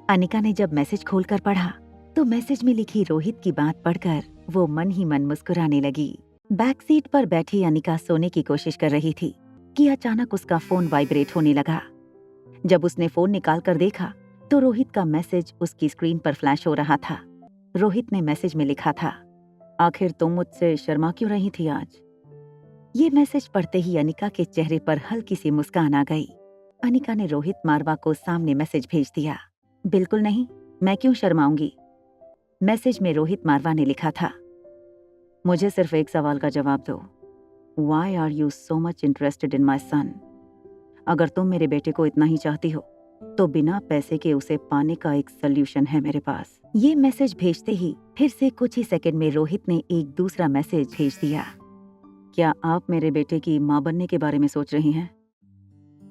अनिका ने जब मैसेज खोलकर पढ़ा तो मैसेज में लिखी रोहित की बात पढ़कर वो मन ही मन मुस्कुराने लगी। बैक सीट पर बैठी अनिका सोने की कोशिश कर रही थी कि अचानक उसका फोन वाइब्रेट होने लगा। जब उसने फोन निकाल कर देखा तो रोहित का मैसेज उसकी स्क्रीन पर फ्लैश हो रहा था। रोहित ने मैसेज में लिखा था, आखिर तुम मुझसे शर्मा क्यों रही थी आज? ये मैसेज पढ़ते ही अनिका के चेहरे पर हल्की सी मुस्कान आ गई। अनिका ने रोहित मारवा को सामने मैसेज भेज दिया, बिल्कुल नहीं, मैं क्यों शर्माऊंगी। मैसेज में रोहित मारवा ने लिखा था, मुझे सिर्फ एक सवाल का जवाब दो, why are you so much interested in my son? अगर तुम मेरे बेटे को इतना ही चाहती हो तो बिना पैसे के उसे पाने का एक सोल्यूशन है मेरे पास। ये मैसेज भेजते ही फिर से कुछ ही सेकंड में रोहित ने एक दूसरा मैसेज भेज दिया, क्या आप मेरे बेटे की माँ बनने के बारे में सोच रही हैं?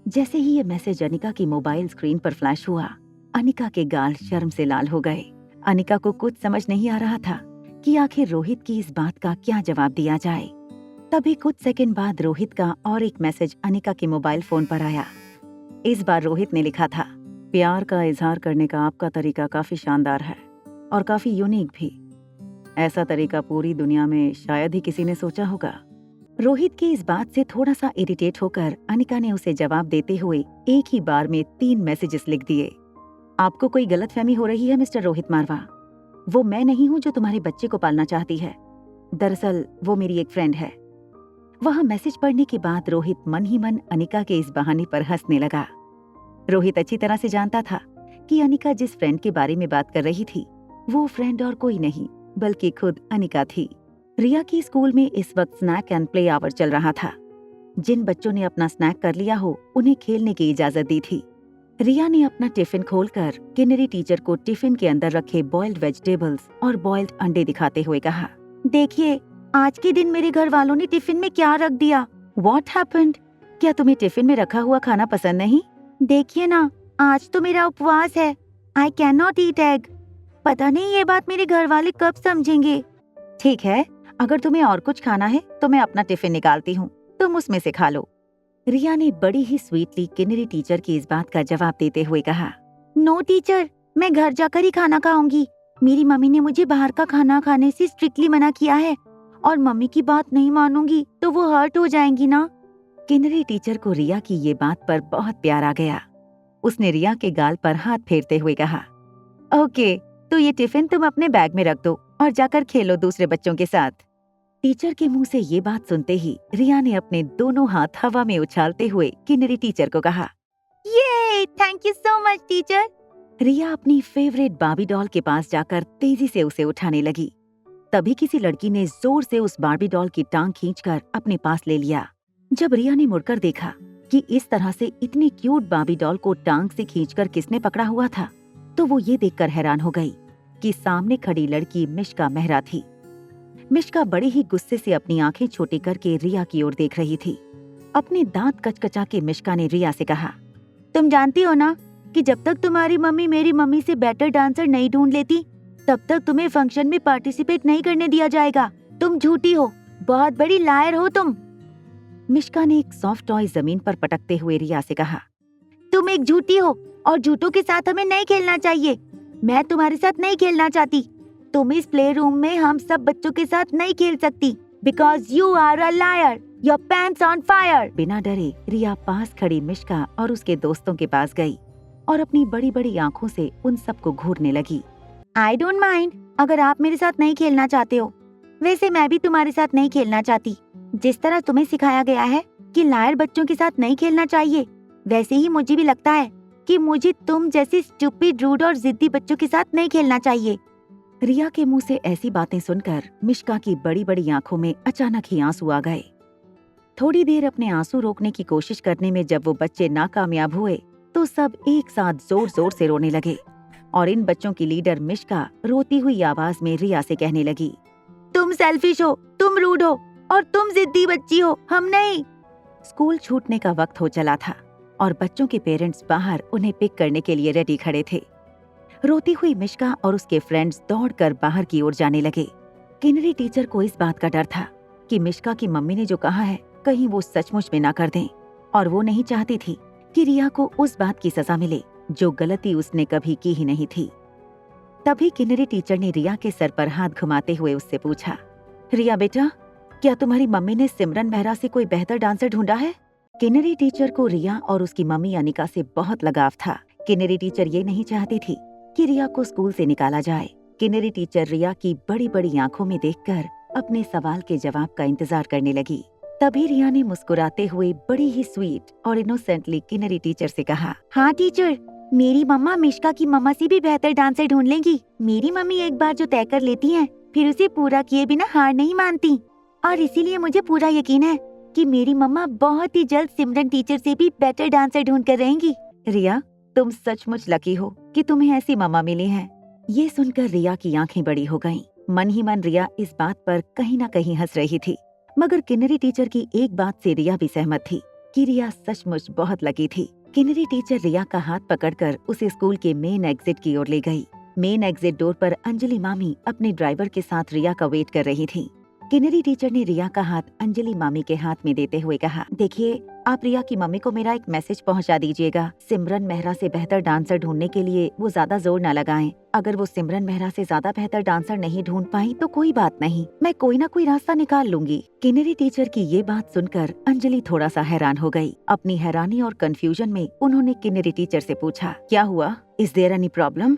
जैसे ही ये मैसेज अनिका की मोबाइल स्क्रीन पर फ्लैश हुआ, अनिका के गाल शर्म से लाल हो गए। अनिका को कुछ समझ नहीं आ रहा था कि आखिर रोहित की इस बात का क्या जवाब दिया जाए। तभी कुछ सेकंड बाद रोहित का और एक मैसेज अनिका के मोबाइल फोन पर आया। इस बार रोहित ने लिखा था, प्यार का इजहार करने का आपका तरीका काफी शानदार है और काफी यूनिक भी। ऐसा तरीका पूरी दुनिया में शायद ही किसी ने सोचा होगा। रोहित की इस बात से थोड़ा सा इरिटेट होकर अनिका ने उसे जवाब देते हुए एक ही बार में 3 मैसेजेस लिख दिए। आपको कोई गलतफहमी हो रही है मिस्टर रोहित मारवा, वो मैं नहीं हूँ जो तुम्हारे बच्चे को पालना चाहती है। दरअसल वो मेरी एक फ्रेंड है। वह मैसेज पढ़ने के बाद रोहित मन ही मन अनिका के इस बहाने पर हंसने लगा। रोहित अच्छी तरह से जानता था कि अनिका जिस फ्रेंड के बारे में बात कर रही थी वो फ्रेंड और कोई नहीं बल्कि खुद अनिका थी। रिया की स्कूल में इस वक्त स्नैक एंड प्ले आवर चल रहा था। जिन बच्चों ने अपना स्नैक कर लिया हो उन्हें खेलने की इजाजत दी थी। रिया ने अपना टिफिन खोलकर किन्नरी टीचर को टिफिन के अंदर रखे बॉइल्ड वेजिटेबल्स और बॉइल्ड अंडे दिखाते हुए कहा, देखिए आज के दिन मेरे घर वालों ने टिफिन में क्या रख दिया। What happened? क्या तुम्हें टिफिन में रखा हुआ खाना पसंद नहीं? देखिए ना, आज तो मेरा उपवास है। I cannot eat egg. पता नहीं ये बात मेरे घर वाले कब समझेंगे। ठीक है, अगर तुम्हें और कुछ खाना है तो मैं अपना टिफिन निकालती हूँ, तुम उसमें से खा लो। रिया ने बड़ी ही स्वीटली किन्नरी टीचर की इस बात का जवाब देते हुए कहा, नो टीचर, मैं घर जाकर ही खाना खाऊंगी। मेरी मम्मी ने मुझे बाहर का खाना खाने से स्ट्रिक्टली मना किया है और मम्मी की बात नहीं मानूंगी तो वो हर्ट हो जाएंगी ना। किन्नरी टीचर को रिया की ये बात पर बहुत प्यार आ गया। उसने रिया के गाल पर हाथ फेरते हुए कहा, ओके, तो ये टिफिन तुम अपने बैग में रख दो और जाकर खेलो दूसरे बच्चों के साथ। टीचर के मुंह से ये बात सुनते ही रिया ने अपने दोनों हाथ हवा में उछालते हुए किन्नरी टीचर को कहा, ये thank you so much teacher. Riya अपनी फेवरेट बार्बी डॉल के पास जाकर तेजी से उसे उठाने लगी। तभी किसी लड़की ने जोर से उस बार्बी डॉल की टांग खींचकर अपने पास ले लिया। जब रिया ने मुड़कर देखा कि इस तरह से इतनी क्यूट बार्बी डॉल को टांग से खींचकर किसने पकड़ा हुआ था, तो वो ये देखकर हैरान हो गई कि सामने खड़ी लड़की मिश्का मेहरा थी। मिश्का बड़े ही गुस्से से अपनी आंखें छोटी करके रिया की ओर देख रही थी। अपने दांत कचकचा के मिश्का ने रिया से कहा, तुम जानती हो ना कि जब तक तुम्हारी मम्मी मेरी मम्मी से बेटर डांसर नहीं ढूंढ लेती तब तक तुम्हें फंक्शन में पार्टिसिपेट नहीं करने दिया जाएगा। तुम झूठी हो, बहुत बड़ी लायर हो तुम। मिश्का ने एक सॉफ्ट टॉय जमीन पर पटकते हुए रिया से कहा, तुम एक झूठी हो और झूठों के साथ हमें नहीं खेलना चाहिए। मैं तुम्हारे साथ नहीं खेलना चाहती। तुम इस प्ले रूम में हम सब बच्चों के साथ नहीं खेल सकती because you are a liar, your pants on fire. बिना डरे रिया पास खड़ी मिश्का और उसके दोस्तों के पास गई और अपनी बड़ी बड़ी आंखों से उन सबको घूरने लगी। आई डोंट माइंड अगर आप मेरे साथ नहीं खेलना चाहते हो। वैसे मैं भी तुम्हारे साथ नहीं खेलना चाहती। जिस तरह तुम्हें सिखाया गया है कि लायर बच्चों के साथ नहीं खेलना चाहिए, वैसे ही मुझे भी लगता है कि मुझे तुम जैसे स्टूपिड, रूड और जिद्दी बच्चों के साथ नहीं खेलना चाहिए। रिया के मुंह से ऐसी बातें सुनकर मिश्का की बड़ी बड़ी आंखों में अचानक ही आंसू आ गए। थोड़ी देर अपने आंसू रोकने की कोशिश करने में जब वो बच्चे नाकामयाब हुए तो सब एक साथ जोर जोर से रोने लगे और इन बच्चों की लीडर मिश्का रोती हुई आवाज में रिया से कहने लगी, तुम सेल्फिश हो, तुम रूड हो और तुम जिद्दी बच्ची हो, हम नहीं। स्कूल छूटने का वक्त हो चला था और बच्चों के पेरेंट्स बाहर उन्हें पिक करने के लिए रेडी खड़े थे। रोती हुई मिश्का और उसके फ्रेंड्स दौड़कर बाहर की ओर जाने लगे। किन्नरी टीचर को इस बात का डर था कि मिश्का की मम्मी ने जो कहा है कहीं वो सचमुच में ना कर दें और वो नहीं चाहती थी कि रिया को उस बात की सजा मिले जो गलती उसने कभी की ही नहीं थी। तभी किन्नरी टीचर ने रिया के सर पर हाथ घुमाते हुए उससे पूछा, रिया बेटा, क्या तुम्हारी मम्मी ने सिमरन मेहरा से कोई बेहतर डांसर ढूंढा है? किन्नरी टीचर को रिया और उसकी मम्मी अनिका से बहुत लगाव था। किन्नरी टीचर ये नहीं चाहती थी कि रिया को स्कूल से निकाला जाए। किन्नरी टीचर रिया की बड़ी बड़ी आंखों में देखकर अपने सवाल के जवाब का इंतजार करने लगी। तभी रिया ने मुस्कुराते हुए बड़ी ही स्वीट और इनोसेंटली किन्नरी टीचर से कहा, हाँ टीचर, मेरी मम्मा मिश्का की मम्मा से भी बेहतर डांसर ढूंढ लेंगी। मेरी मम्मी एक बार जो तय कर लेती हैं, फिर उसे पूरा किए बिना हार नहीं मानती, और इसीलिए मुझे पूरा यकीन है कि मेरी मम्मा बहुत ही जल्द सिमरन टीचर से भी बेटर डांसर ढूंढ कर रहेंगी। रिया, तुम सचमुच लकी हो कि तुम्हें ऐसी मम्मा मिली है। ये सुनकर रिया की आंखें बड़ी हो गईं। मन ही मन रिया इस बात पर कहीं न कहीं हंस रही थी, मगर किन्नरी टीचर की एक बात से रिया भी सहमत थी कि रिया सचमुच बहुत लकी थी। किन्नरी टीचर रिया का हाथ पकड़कर उसे स्कूल के मेन एग्जिट की ओर ले गई। मेन एग्जिट डोर पर अंजलि मामी अपने ड्राइवर के साथ रिया का वेट कर रही थी। किन्नरी टीचर ने रिया का हाथ अंजलि मामी के हाथ में देते हुए कहा, देखिए, आप रिया की मम्मी को मेरा एक मैसेज पहुंचा दीजिएगा। सिमरन मेहरा से बेहतर डांसर ढूंढने के लिए वो ज्यादा जोर न लगाएं। अगर वो सिमरन मेहरा से ज्यादा बेहतर डांसर नहीं ढूंढ पाई तो कोई बात नहीं, मैं कोई ना कोई रास्ता निकाल लूंगी। किन्नरी टीचर की ये बात सुनकर अंजलि थोड़ा सा हैरान हो गई। अपनी हैरानी और कंफ्यूजन में उन्होंने किन्नरी टीचर से पूछा, क्या हुआ? Is there any problem?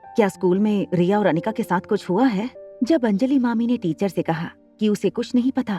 क्या स्कूल में रिया और अनिका के साथ कुछ हुआ है? जब अंजलि मामी ने टीचर से कहा कि उसे कुछ नहीं पता,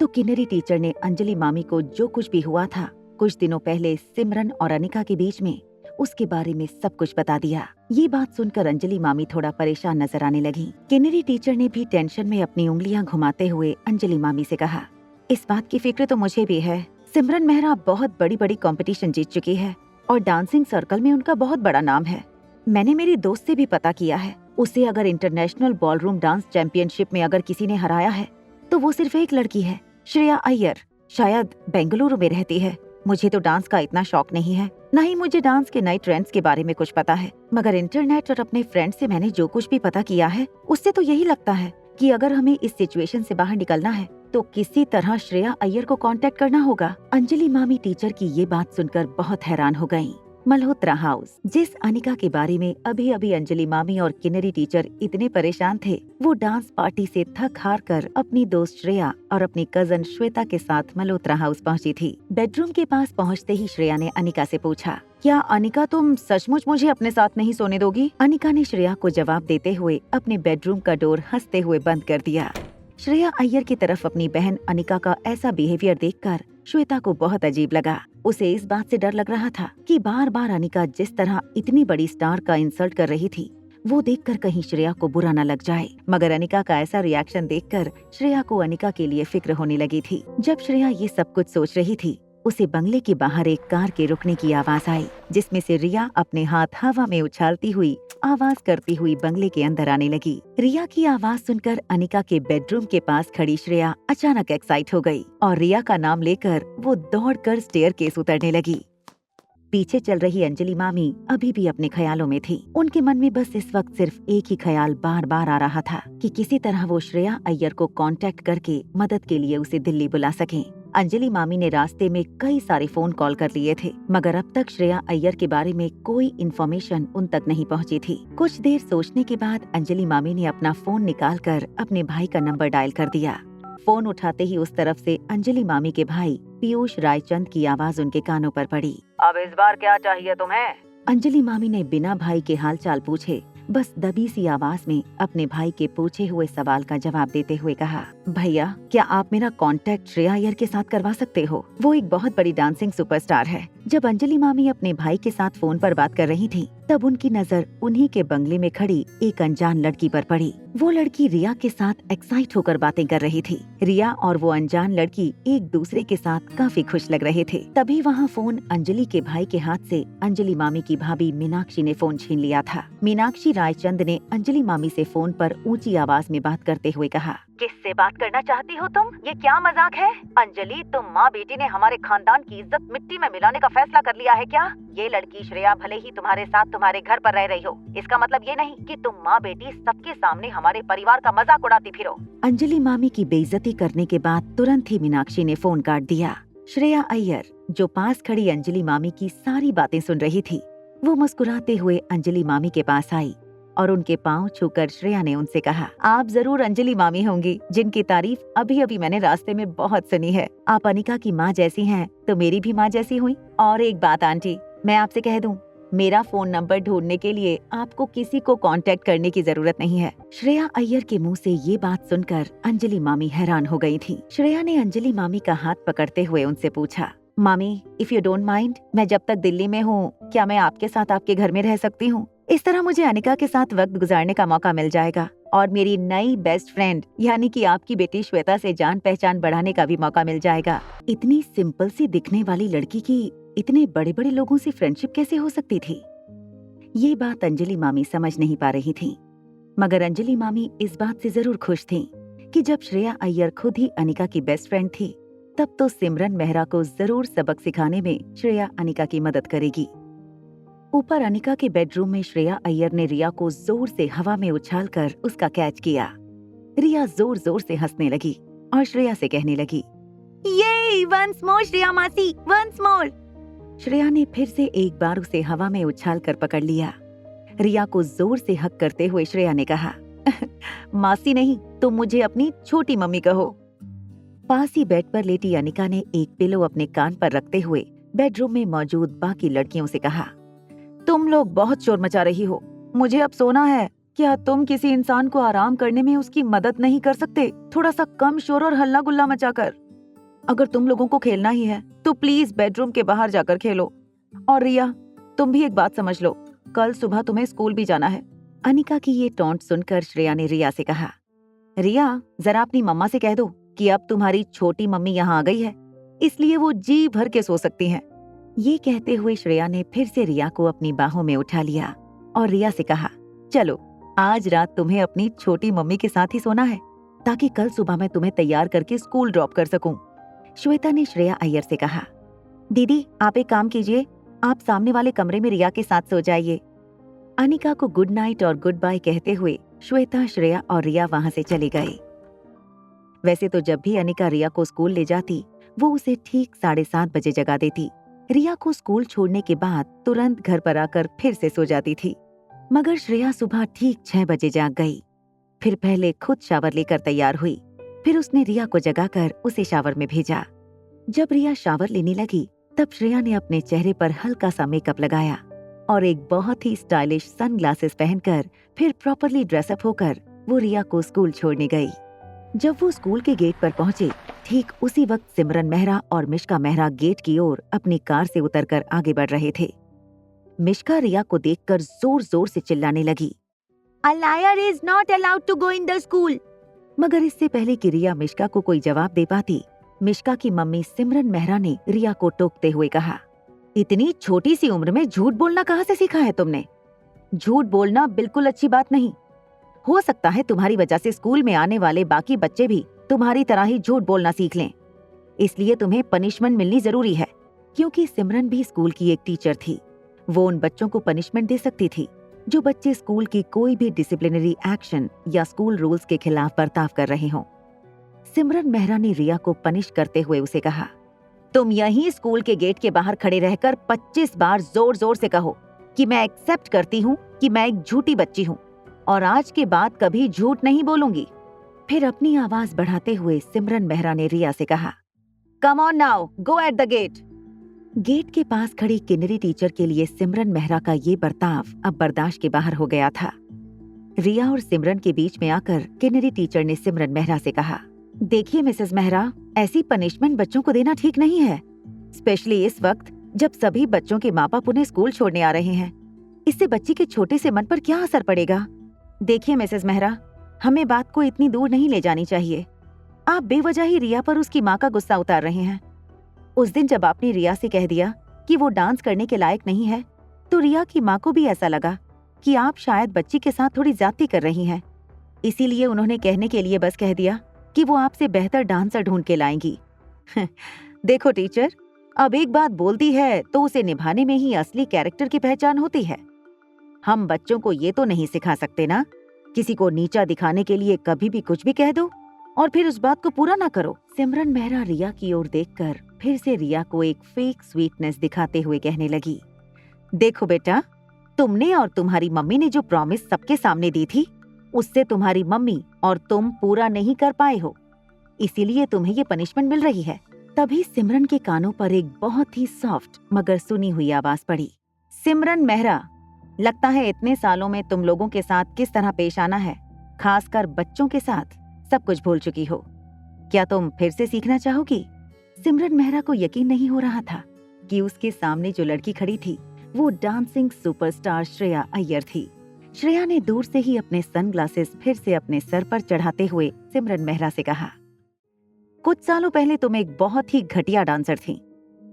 तो किन्नरी टीचर ने अंजलि मामी को जो कुछ भी हुआ था कुछ दिनों पहले सिमरन और अनिका के बीच में, उसके बारे में सब कुछ बता दिया। ये बात सुनकर अंजलि मामी थोड़ा परेशान नजर आने लगी। किन्नरी टीचर ने भी टेंशन में अपनी उंगलियां घुमाते हुए अंजलि मामी से कहा, इस बात की फिक्र तो मुझे भी है। सिमरन मेहरा बहुत बड़ी बड़ी कॉम्पिटिशन जीत चुकी है और डांसिंग सर्कल में उनका बहुत बड़ा नाम है। मैंने मेरी दोस्त से भी पता किया है, उसे अगर इंटरनेशनल बॉलरूम डांस चैंपियनशिप में अगर किसी ने हराया है तो वो सिर्फ एक लड़की है, श्रेया अय्यर। शायद बेंगलुरु में रहती है। मुझे तो डांस का इतना शौक नहीं है, न ही मुझे डांस के नए ट्रेंड्स के बारे में कुछ पता है, मगर इंटरनेट और अपने फ्रेंड से मैंने जो कुछ भी पता किया है उससे तो यही लगता है कि अगर हमें इस सिचुएशन से बाहर निकलना है तो किसी तरह श्रेया अय्यर को कांटेक्ट करना होगा। अंजलि मामी टीचर की ये बात सुनकर बहुत हैरान हो गयी। मल्होत्रा हाउस, जिस अनिका के बारे में अभी अभी अंजलि मामी और किन्नरी टीचर इतने परेशान थे, वो डांस पार्टी से थक हार कर अपनी दोस्त श्रेया और अपनी कजन श्वेता के साथ मल्होत्रा हाउस पहुंची थी। बेडरूम के पास पहुंचते ही श्रेया ने अनिका से पूछा, क्या अनिका तुम सचमुच मुझे अपने साथ नहीं सोने दोगी? अनिका ने श्रेया को जवाब देते हुए अपने बेडरूम का डोर हंसते हुए बंद कर दिया। श्रेया अय्यर की तरफ अपनी बहन अनिका का ऐसा बिहेवियर देखकर श्वेता को बहुत अजीब लगा। उसे इस बात से डर लग रहा था कि बार बार अनिका जिस तरह इतनी बड़ी स्टार का इंसल्ट कर रही थी, वो देखकर कहीं श्रेया को बुरा न लग जाए। मगर अनिका का ऐसा रिएक्शन देखकर श्रेया को अनिका के लिए फिक्र होने लगी थी। जब श्रेया ये सब कुछ सोच रही थी, उसे बंगले के बाहर एक कार के रुकने की आवाज आई, जिसमें से रिया अपने हाथ हवा में उछालती हुई आवाज करती हुई बंगले के अंदर आने लगी। रिया की आवाज सुनकर अनिका के बेडरूम के पास खड़ी श्रेया अचानक एक्साइट हो गई और रिया का नाम लेकर वो दौड़कर स्टेयरकेस उतरने लगी। पीछे चल रही अंजलि मामी अभी भी अपने ख्यालों में थी। उनके मन में बस इस वक्त सिर्फ एक ही ख्याल बार बार आ रहा था कि किसी तरह वो श्रेया अय्यर को कांटेक्ट करके मदद के लिए उसे दिल्ली बुला सकें। अंजलि मामी ने रास्ते में कई सारे फोन कॉल कर लिए थे, मगर अब तक श्रेया अय्यर के बारे में कोई इन्फॉर्मेशन उन तक नहीं पहुंची थी। कुछ देर सोचने के बाद अंजलि मामी ने अपना फोन निकालकर अपने भाई का नंबर डायल कर दिया। फोन उठाते ही उस तरफ से अंजलि मामी के भाई पीयूष रायचंद की आवाज उनके कानों पर पड़ी। अब इस बार क्या चाहिए तुम्हें? अंजलि मामी ने बिना भाई के हालचाल पूछे बस दबी सी आवाज में अपने भाई के पूछे हुए सवाल का जवाब देते हुए कहा, भैया, क्या आप मेरा कांटेक्ट श्रेया अय्यर के साथ करवा सकते हो? वो एक बहुत बड़ी डांसिंग सुपरस्टार है। जब अंजलि मामी अपने भाई के साथ फोन पर बात कर रही थी, तब उनकी नजर उन्हीं के बंगले में खड़ी एक अनजान लड़की पर पड़ी। वो लड़की रिया के साथ एक्साइट होकर बातें कर रही थी। रिया और वो अनजान लड़की एक दूसरे के साथ काफी खुश लग रहे थे। तभी वहाँ फोन अंजलि के भाई के हाथ से अंजलि मामी की भाभी मीनाक्षी ने फोन छीन लिया था। मीनाक्षी रायचंद ने अंजलि मामी से फोन पर ऊंची आवाज में बात करते हुए कहा, किससे बात करना चाहती हो तुम? ये क्या मजाक है? अंजलि, तुम माँ बेटी ने हमारे खानदान की इज्जत मिट्टी में मिलाने का फैसला कर लिया है क्या? ये लड़की श्रेया भले ही तुम्हारे साथ तुम्हारे घर पर रह रही हो, इसका मतलब ये नहीं कि तुम माँ बेटी सबके सामने हमारे परिवार का मजाक उड़ाती फिरो। अंजलि मामी की बेइज्जती करने के बाद तुरंत ही मीनाक्षी ने फोन काट दिया। श्रेया अय्यर, जो पास खड़ी अंजलि मामी की सारी बातें सुन रही थी, वो मुस्कुराते हुए अंजलि मामी के पास आई और उनके पांव छूकर श्रेया ने उनसे कहा, आप जरूर अंजलि मामी होंगी जिनकी तारीफ अभी अभी मैंने रास्ते में बहुत सुनी है। आप अनिका की माँ जैसी हैं तो मेरी भी माँ जैसी हुई। और एक बात आंटी, मैं आपसे कह दूं, मेरा फोन नंबर ढूंढने के लिए आपको किसी को कांटेक्ट करने की जरूरत नहीं है। श्रेया अय्यर के मुंह से ये बात सुनकर अंजलि मामी हैरान हो गई थी। श्रेया ने अंजलि मामी का हाथ पकड़ते हुए उनसे पूछा, मामी इफ यू डोंट माइंड, मैं जब तक दिल्ली में हूँ क्या मैं आपके साथ आपके घर में रह सकती हूँ? इस तरह मुझे अनिका के साथ वक्त गुजारने का मौका मिल जाएगा और मेरी नई बेस्ट फ्रेंड यानी कि आपकी बेटी श्वेता से जान पहचान बढ़ाने का भी मौका मिल जाएगा। इतनी सिंपल सी दिखने वाली लड़की की इतने बड़े बड़े लोगों से फ्रेंडशिप कैसे हो सकती थी? ये बात अंजलि मामी समझ नहीं पा रही थी, मगर अंजलि मामी इस बात से जरूर खुश थी कि जब श्रेया अय्यर खुद ही अनिका की बेस्ट फ्रेंड थी, तब तो सिमरन मेहरा को जरूर सबक सिखाने में श्रेया अनिका की मदद करेगी। ऊपर अनिका के बेडरूम में श्रेया अय्यर ने रिया को जोर से हवा में उछालकर उसका कैच किया। रिया जोर जोर से हंसने लगी और श्रेया से कहने लगी, ये वंस मोर श्रेया मासी, वंस मोर। श्रेया ने फिर से एक बार उसे हवा में उछालकर पकड़ लिया। रिया को जोर से हक करते हुए श्रेया ने कहा, मासी नहीं, तुम मुझे अपनी छोटी मम्मी कहो। पास ही बेड पर लेटी अनिका ने एक पिलो अपने कान पर रखते हुए बेडरूम में मौजूद बाकी लड़कियों से कहा, तुम लोग बहुत शोर मचा रही हो, मुझे अब सोना है। क्या तुम किसी इंसान को आराम करने में उसकी मदद नहीं कर सकते? थोड़ा सा कम शोर और हल्ला गुल्ला मचाकर। अगर तुम लोगों को खेलना ही है तो प्लीज बेडरूम के बाहर जाकर खेलो। और रिया, तुम भी एक बात समझ लो, कल सुबह तुम्हें स्कूल भी जाना है। अनिका की ये टॉन्ट सुनकर श्रेया ने रिया से कहा, रिया जरा अपनी मम्मा से कह दो कि अब तुम्हारी छोटी मम्मी यहाँ आ गई है, इसलिए वो जी भर के सो सकती हैं। ये कहते हुए श्रेया ने फिर से रिया को अपनी बाहों में उठा लिया और रिया से कहा, चलो आज रात तुम्हें अपनी छोटी मम्मी के साथ ही सोना है ताकि कल सुबह मैं तुम्हें तैयार करके स्कूल ड्रॉप कर सकूं। श्वेता ने श्रेया अय्यर से कहा, दीदी आप एक काम कीजिए, आप सामने वाले कमरे में रिया के साथ सो जाइए। अनिका को गुड नाइट और गुड बाय कहते हुए श्वेता, श्रेया और रिया वहां से चले गए। वैसे तो जब भी अनिका रिया को स्कूल ले जाती, वो उसे ठीक 7:30 बजे जगा देती। रिया को स्कूल छोड़ने के बाद तुरंत घर पर आकर फिर से सो जाती थी, मगर श्रेया सुबह ठीक 6 बजे जाग गई। फिर पहले खुद शावर लेकर तैयार हुई, फिर उसने रिया को जगाकर उसे शावर में भेजा। जब रिया शावर लेने लगी, तब श्रेया ने अपने चेहरे पर हल्का सा मेकअप लगाया और एक बहुत ही स्टाइलिश सनग्लासेस पहनकर फिर प्रॉपरली ड्रेसअप होकर वो रिया को स्कूल छोड़ने गई। जब वो स्कूल के गेट पर पहुंचे, ठीक उसी वक्त सिमरन मेहरा और मिश्का मेहरा गेट की ओर अपनी कार से उतरकर आगे बढ़ रहे थे। मिश्का रिया को देखकर जोर जोर से चिल्लाने लगी, A liar is not allowed to go in the school। मगर इससे पहले कि रिया मिश्का को कोई जवाब दे पाती, मिश्का की मम्मी सिमरन मेहरा ने रिया को टोकते हुए कहा, इतनी छोटी सी उम्र में झूठ बोलना कहाँ से सीखा है तुमने? झूठ बोलना बिल्कुल अच्छी बात नहीं। हो सकता है तुम्हारी वजह से स्कूल में आने वाले बाकी बच्चे भी तुम्हारी तरह ही झूठ बोलना सीख लें, इसलिए तुम्हें पनिशमेंट मिलनी जरूरी है। क्योंकि सिमरन भी स्कूल की एक टीचर थी, वो उन बच्चों को पनिशमेंट दे सकती थी जो बच्चे स्कूल की कोई भी डिसिप्लिनरी एक्शन या स्कूल रूल्स के खिलाफ बर्ताव कर रहे हों। सिमरन मेहरा ने रिया को पनिश करते हुए उसे कहा, तुम यहीं स्कूल के गेट के बाहर खड़े रहकर 25 बार जोर जोर से कहो कि मैं एक्सेप्ट करती हूँ कि मैं एक झूठी बच्ची हूँ और आज के बाद कभी झूठ नहीं बोलूंगी। फिर अपनी आवाज बढ़ाते हुए सिमरन मेहरा ने रिया से कहा, come on now, go at the gate. Gate के पास खड़ी किन्नरी टीचर के लिए सिमरन मेहरा का ये बर्ताव अब बर्दाश्त के बाहर हो गया था। रिया और सिमरन के बीच में आकर किन्नरी टीचर ने सिमरन मेहरा से कहा, देखिए मिसेस मेहरा, ऐसी पनिशमेंट बच्चों को देना ठीक नहीं है, स्पेशली इस वक्त जब सभी बच्चों के माँ बाप उन्हें स्कूल छोड़ने आ रहे हैं। इससे बच्ची के छोटे से मन पर क्या असर पड़ेगा? देखिए मिसेस मेहरा, हमें बात को इतनी दूर नहीं ले जानी चाहिए। आप बेवजह ही रिया पर उसकी माँ का गुस्सा उतार रहे हैं। उस दिन जब आपने रिया से कह दिया कि वो डांस करने के लायक नहीं है, तो रिया की माँ को भी ऐसा लगा कि आप शायद बच्ची के साथ थोड़ी ज्यादती कर रही हैं। इसीलिए उन्होंने कहने के लिए बस कह दिया कि वो आपसे बेहतर डांसर ढूंढ के लाएंगी। देखो टीचर, अब एक बात बोलती है तो उसे निभाने में ही असली कैरेक्टर की पहचान होती है। हम बच्चों को ये तो नहीं सिखा सकते ना, किसी को नीचा दिखाने के लिए कभी भी कुछ भी कह दो और फिर उस बात को पूरा ना करो। सिमरन मेहरा रिया की ओर देखकर फिर से रिया को एक फेक स्वीटनेस दिखाते हुए कहने लगी, देखो बेटा, तुमने और तुम्हारी मम्मी ने जो प्रॉमिस सबके सामने दी थी, उससे तुम्हारी मम्मी और तुम पूरा नहीं कर पाए हो, इसीलिए तुम्हें ये पनिशमेंट मिल रही है। तभी सिमरन के कानों पर एक बहुत ही सॉफ्ट मगर सुनी हुई आवाज पड़ी। सिमरन मेहरा, लगता है इतने सालों में तुम लोगों के साथ किस तरह पेश आना है, खासकर बच्चों के साथ, सब कुछ भूल चुकी हो। क्या तुम फिर से सीखना चाहोगी? सिमरन मेहरा को यकीन नहीं हो रहा था कि उसके सामने जो लड़की खड़ी थी वो डांसिंग सुपरस्टार श्रेया अय्यर थी। श्रेया ने दूर से ही अपने सनग्लासेस फिर से अपने सर पर चढ़ाते हुए सिमरन मेहरा से कहा, कुछ सालों पहले तुम एक बहुत ही घटिया डांसर थी,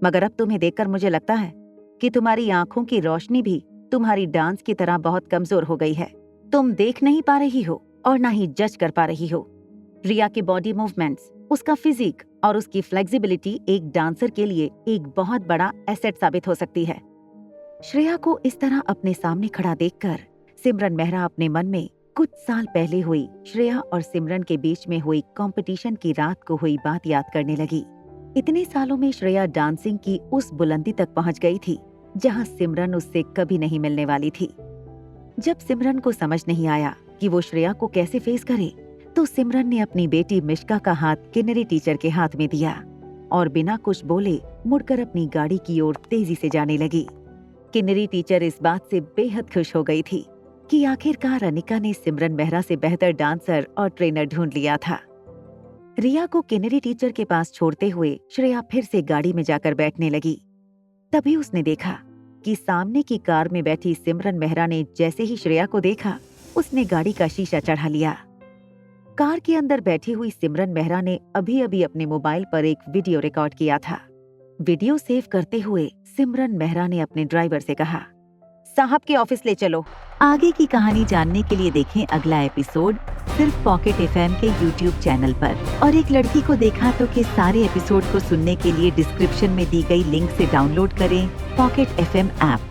मगर अब तुम्हें देखकर मुझे लगता है कि तुम्हारी आंखों की रोशनी भी तुम्हारी डांस की तरह बहुत कमजोर हो गई है। तुम देख नहीं पा रही हो और ना ही जज कर पा रही हो। रिया के बॉडी मूवमेंट्स, उसका फिजिक और उसकी फ्लेक्सिबिलिटी एक डांसर के लिए एक बहुत बड़ा एसेट साबित हो सकती है। श्रेया को इस तरह अपने सामने खड़ा देखकर सिमरन मेहरा अपने मन में कुछ साल पहले हुई श्रेया और सिमरन के बीच में हुई कंपटीशन की रात को हुई बात याद करने लगी। इतने सालों में श्रेया डांसिंग की उस बुलंदी तक पहुंच गई थी जहां सिमरन उससे कभी नहीं मिलने वाली थी। जब सिमरन को समझ नहीं आया कि वो श्रेया को कैसे फेस करे, तो सिमरन ने अपनी बेटी मिश्का का हाथ किन्नरी टीचर के हाथ में दिया और बिना कुछ बोले मुड़कर अपनी गाड़ी की ओर तेजी से जाने लगी। किन्नरी टीचर इस बात से बेहद खुश हो गई थी कि आखिरकार अनिका ने सिमरन मेहरा से बेहतर डांसर और ट्रेनर ढूंढ लिया था। रिया को किन्नरी टीचर के पास छोड़ते हुए श्रेया फिर से गाड़ी में जाकर बैठने लगी। तभी उसने देखा कि सामने की कार में बैठी सिमरन मेहरा ने जैसे ही श्रेया को देखा, उसने गाड़ी का शीशा चढ़ा लिया। कार के अंदर बैठी हुई सिमरन मेहरा ने अभी अभी अपने मोबाइल पर एक वीडियो रिकॉर्ड किया था। वीडियो सेव करते हुए सिमरन मेहरा ने अपने ड्राइवर से कहा, साहब के ऑफिस ले चलो। आगे की कहानी जानने के लिए देखें अगला एपिसोड सिर्फ पॉकेट एफएम के यूट्यूब चैनल पर। और एक लड़की को देखा तो के सारे एपिसोड को सुनने के लिए डिस्क्रिप्शन में दी गई लिंक से डाउनलोड करें पॉकेट एफएम ऐप।